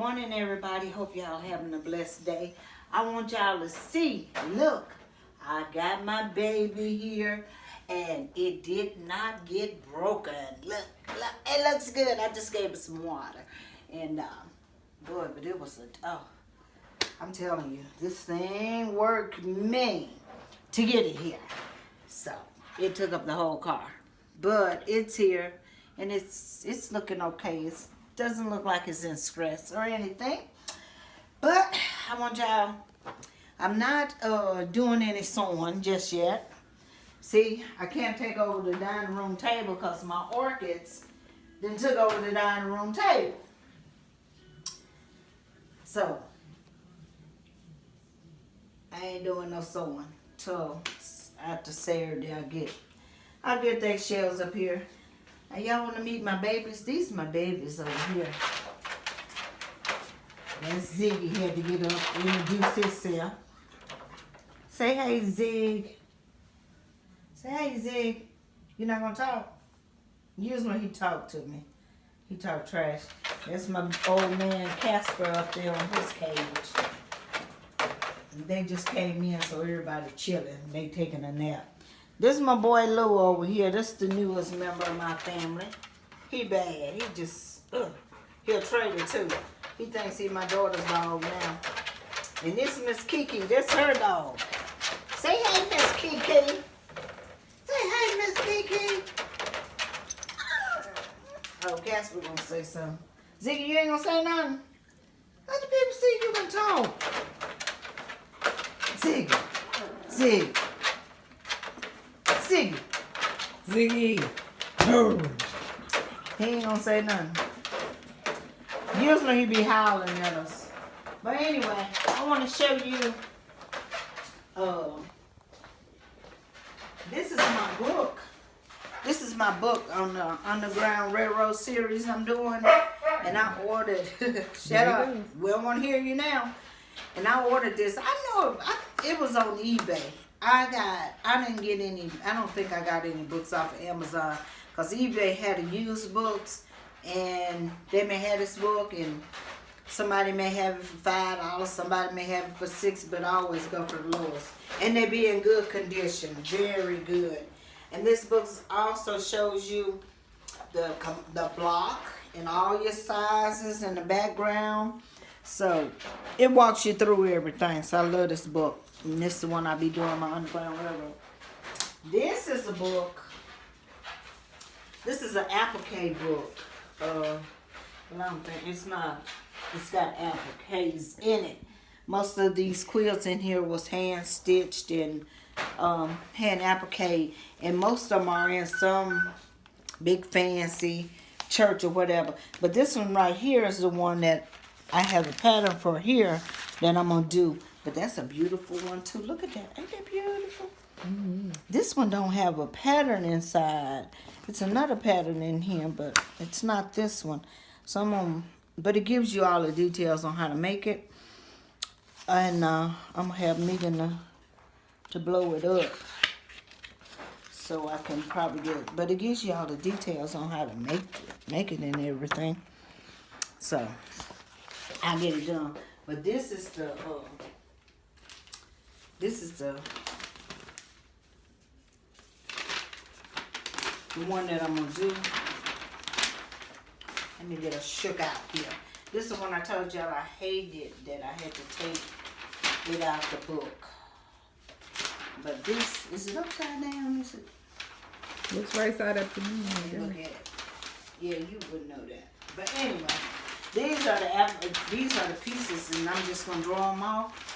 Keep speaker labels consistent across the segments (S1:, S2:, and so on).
S1: morning, everybody. Hope y'all having a blessed day. I want y'all to see, look, I got my baby here, and it did not get broken. Look, it looks good. I just gave it some water. And, boy, but it was I'm telling you, this thing worked me to get it here. So, it took up the whole car. But it's here, and it's looking okay. It doesn't look like it's in stress or anything. But I want y'all, I'm not doing any sewing just yet. See, I can't take over the dining room table because my orchids then took over the dining room table. So, I ain't doing no sewing till after Saturday. I'll get their shells up here. Now y'all want to meet my babies? These are my babies over here. That's Ziggy had to get up and introduce himself. Say hey, Zig. Say hey, Zig. You're not gonna talk? Usually he talk to me. He talk trash. That's my old man Gasper up there on his cage. They just came in, so everybody chilling. They taking a nap. This is my boy Lou over here. This is the newest member of my family. He bad. He just, he a traitor too. He thinks he my daughter's dog now. And this is Miss Kiki. This her dog. Say hey, Miss Kiki. Say hey, Miss Kiki. Oh, Gasper gonna say something. Ziggy, you ain't gonna say nothing? Let the people see you can talk. Ziggy. Ziggy. Ziggy. Ziggy. Oh. He ain't gonna say nothing. Usually he be howling at us. But anyway, I want to show you, this is my book. This is my book on the Underground Railroad series I'm doing. And I ordered, shut up, we don't want to hear you now. And I ordered this. It was on eBay. I didn't get any, I don't think I got any books off of Amazon. Because eBay had to use books. And they may have this book and somebody may have it for $5. Somebody may have it for $6, but I always go for the lowest. And they be in good condition. Very good. And this book also shows you the block and all your sizes and the background. So, it walks you through everything. So, I love this book. And this is the one I be doing my Underground Railroad. This is a book. This is an appliqué book. But I don't think it's not. It's got appliques in it. Most of these quilts in here was hand stitched and hand appliqué. And most of them are in some big fancy church or whatever. But this one right here is the one that I have a pattern for here that I'm going to do. But that's a beautiful one too. Look at that. Ain't that beautiful? Mm-hmm. This one don't have a pattern inside. It's another pattern in here, but it's not this one. So but it gives you all the details on how to make it. And I'm going to have Megan to blow it up. So I can probably get it. But it gives you all the details on how to make it and everything. So I'll get it done. But this is the one that I'm going to do. Let me get a shook out here. This is the one I told y'all I hated that I had to take it out the book. But this, is it upside down? Is it?
S2: Looks right side up to me.
S1: Look at it. Yeah, you wouldn't know that. But anyway, these are the pieces, and I'm just going to draw them off.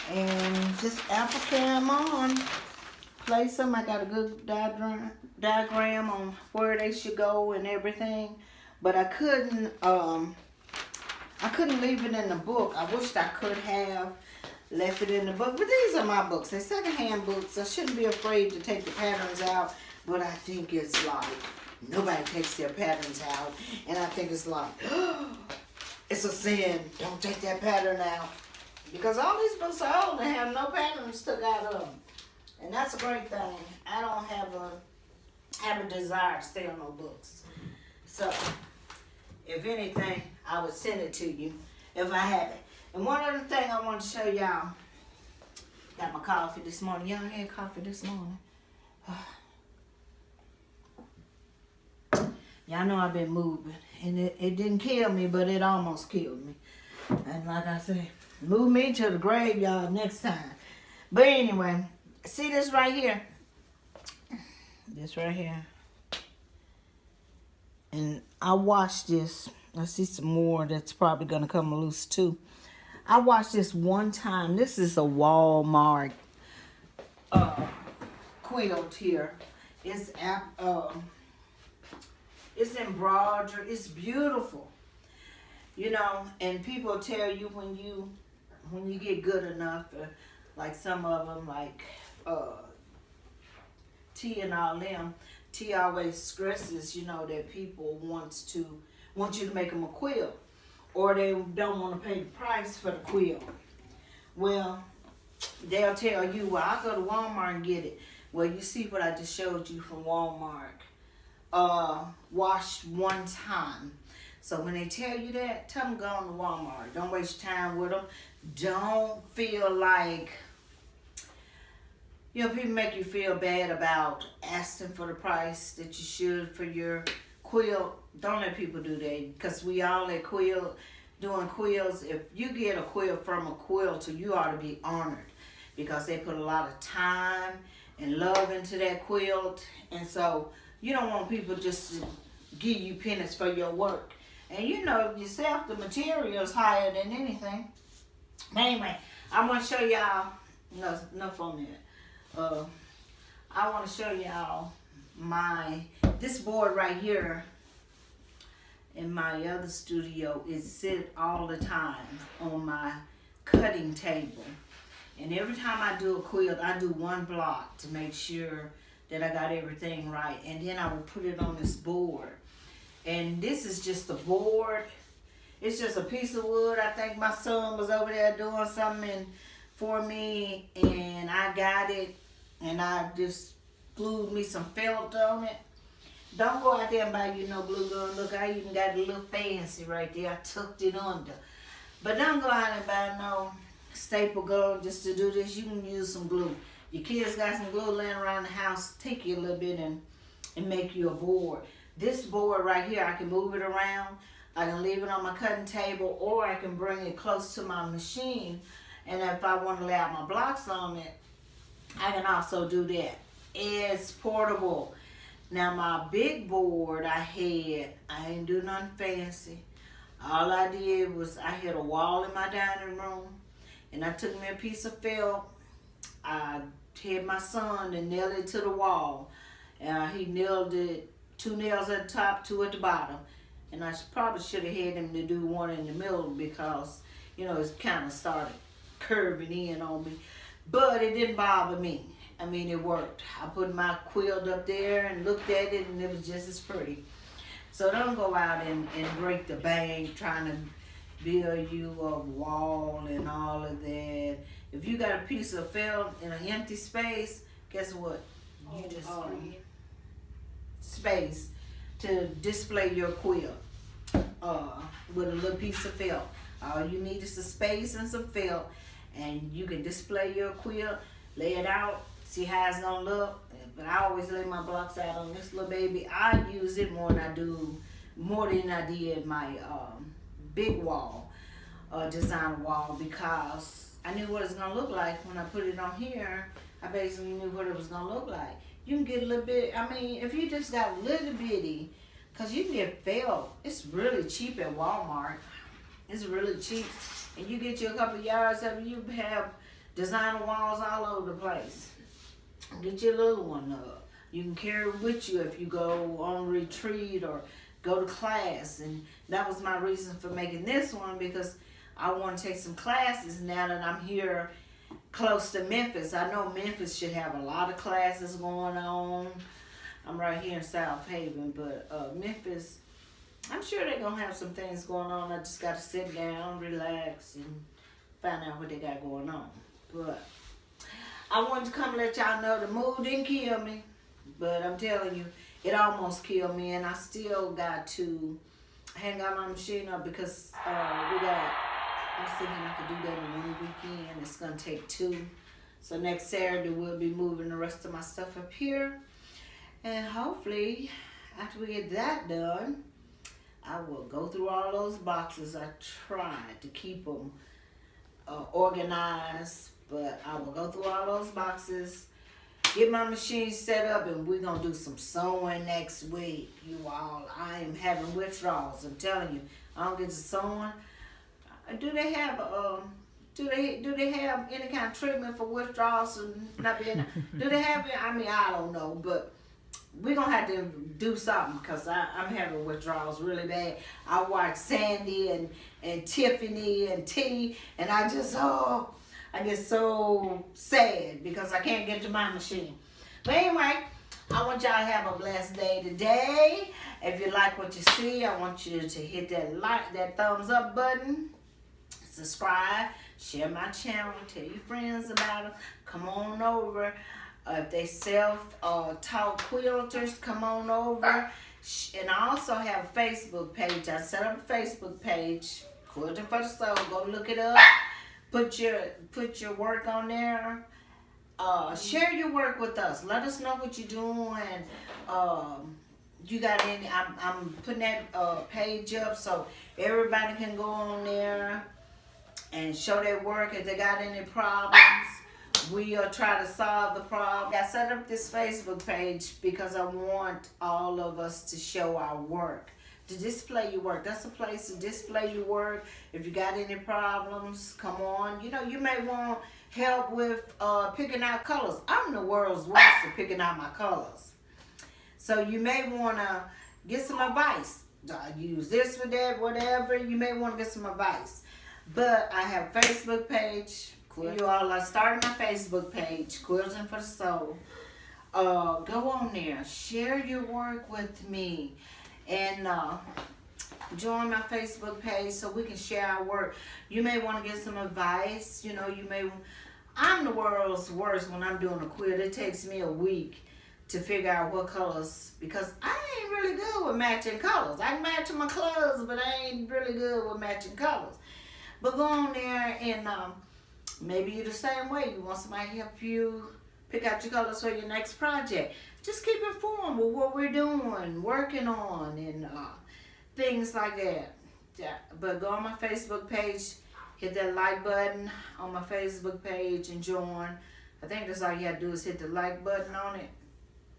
S1: And just applique them on. Place them. I got a good diagram on where they should go and everything. But I couldn't leave it in the book. I wished I could have left it in the book. But these are my books. They're secondhand books. I shouldn't be afraid to take the patterns out. But I think it's like, nobody takes their patterns out. And I think it's like, it's a sin. Don't take that pattern out. Because all these books are old and have no patterns took out of them. And that's a great thing. I don't have a desire to stay on no books. So, if anything, I would send it to you. if I have it. And one other thing I want to show y'all. Got my coffee this morning. Y'all had coffee this morning. Y'all know I've been moving. And it didn't kill me, but it almost killed me. And like I said, move me to the graveyard next time. But anyway, see this right here? This right here. And I washed this. I see some more that's probably going to come loose too. I watched this one time. This is a Walmart quilt here. It's embroidered. It's beautiful, you know. And people tell you when you get good enough, like some of them, like T and all them. T always stresses, you know, that people want you to make them a quilt. Or they don't want to pay the price for the quilt. Well, they'll tell you, well, I'll go to Walmart and get it. Well, you see what I just showed you from Walmart. Washed one time. So when they tell you that, tell them go on to Walmart. Don't waste your time with them. Don't feel like, you know, people make you feel bad about asking for the price that you should for your quilt. Don't let people do that, because we all at doing quilts. If you get a quilt from a quilter, you ought to be honored, because they put a lot of time and love into that quilt. And so you don't want people just to give you pennies for your work. And you know yourself, the material is higher than anything. But anyway, I want to show y'all, enough on that. I want to show y'all this board right here. In my other studio, it sit all the time on my cutting table. And every time I do a quilt, I do one block to make sure that I got everything right. And then I will put it on this board. And this is just a board. It's just a piece of wood. I think my son was over there doing something for me, and I got it, and I just glued me some felt on it. Don't go out there and buy you no glue gun. Look, I even got a little fancy right there. I tucked it under. But don't go out and buy no staple gun just to do this. You can use some glue. Your kids got some glue laying around the house. Take you a little bit and make you a board. This board right here, I can move it around. I can leave it on my cutting table, or I can bring it close to my machine. And if I want to lay out my blocks on it, I can also do that. It's portable. Now my big board I ain't do nothing fancy. All I did was I had a wall in my dining room, and I took me a piece of felt. I had my son and nailed it to the wall. He nailed it, 2 nails at the top, 2 at the bottom. And I probably should have had him to do one in the middle, because, you know, it kind of started curving in on me. But it didn't bother me. I mean, it worked. I put my quilt up there and looked at it, and it was just as pretty. So don't go out and break the bank trying to build you a wall and all of that. If you got a piece of felt in an empty space, guess what? You just space to display your quilt with a little piece of felt. All you need is a space and some felt, and you can display your quilt, lay it out, see how it's gonna look. But I always lay my blocks out on this little baby. I use it more than I did my big wall, design wall, because I knew what it's gonna look like when I put it on here. I basically knew what it was gonna look like. You can get a little bit, I mean, if you just got little bitty, because you can get felt. It's really cheap at Walmart. It's really cheap. And you get you a couple yards of it, you have designer walls all over the place. Get your little one up. You can carry it with you if you go on retreat or go to class. And that was my reason for making this one, because I want to take some classes now that I'm here close to Memphis. I know Memphis should have a lot of classes going on. I'm right here in South Haven, but Memphis, I'm sure they're going to have some things going on. I just got to sit down, relax, and find out what they got going on. But I wanted to come let y'all know the mood didn't kill me, but I'm telling you, it almost killed me, and I still got to hang out my machine up because we got I was thinking I could do that in one weekend. It's gonna take 2. So next Saturday we'll be moving the rest of my stuff up here. And hopefully, after we get that done, I will go through all those boxes. I tried to keep them organized, but I will go through all those boxes, get my machine set up, and we're going to do some sewing next week. You all, I am having withdrawals. I'm telling you, I don't get to sewing. Do they have do they have any kind of treatment for withdrawals and not being? Do they have it? I mean, I don't know, but we're gonna have to do something because I'm having withdrawals really bad. I watch Sandy and Tiffany and T, and I get so sad because I can't get to my machine. But anyway, I want y'all to have a blessed day today. If you like what you see, I want you to hit that thumbs up button, subscribe, share my channel, tell your friends about it. Come on over. If they self-taught quilters, come on over. And I also have a Facebook page. I set up a Facebook page, Quilting for the Soul. Go look it up. Put your work on there. Share your work with us. Let us know what you're doing. You got any? I'm putting that page up so everybody can go on there and show their work. If they got any problems, we'll try to solve the problem. I set up this Facebook page because I want all of us to show our work, to display your work. That's a place to display your work. If you got any problems, come on. You know, you may want help with picking out colors. I'm the world's worst at picking out my colors. So you may want to get some advice. Use this for that, whatever. You may want to get some advice. But I have a Facebook page. You all, I started my Facebook page, Quilting for the Soul. Go on there. Share your work with me. And join my Facebook page so we can share our work. You may want to get some advice. You know, I'm the world's worst when I'm doing a quilt. It takes me a week to figure out what colors, because I ain't really good with matching colors. I can match my clothes, but I ain't really good with matching colors. But go on there and maybe you're the same way. You want somebody to help you pick out your colors for your next project. Just keep informed with what we're doing, working on, and things like that. Yeah. But go on my Facebook page, hit that like button on my Facebook page and join. I think that's all you have to do is hit the like button on it.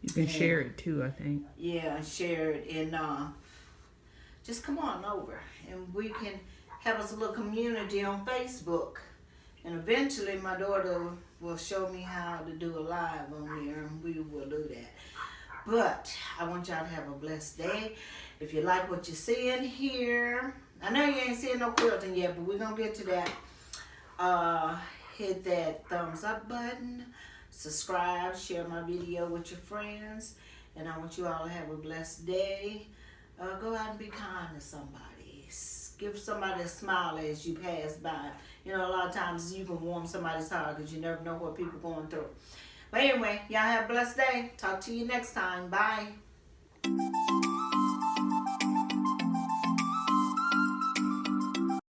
S2: You can share it too, I think.
S1: Yeah, share it. And just come on over and we can have us a little community on Facebook. And eventually my daughter will show me how to do a live on there, and we will do that. But I want y'all to have a blessed day. If you like what you see in here, I know you ain't seeing no quilting yet, but we're going to get to that. Hit that thumbs up button, subscribe, share my video with your friends, and I want you all to have a blessed day. Go out and be kind to somebody. Give somebody a smile as you pass by. You know, a lot of times you can warm somebody's heart because you never know what people are going through. But anyway, y'all have a blessed day. Talk to you next time. Bye.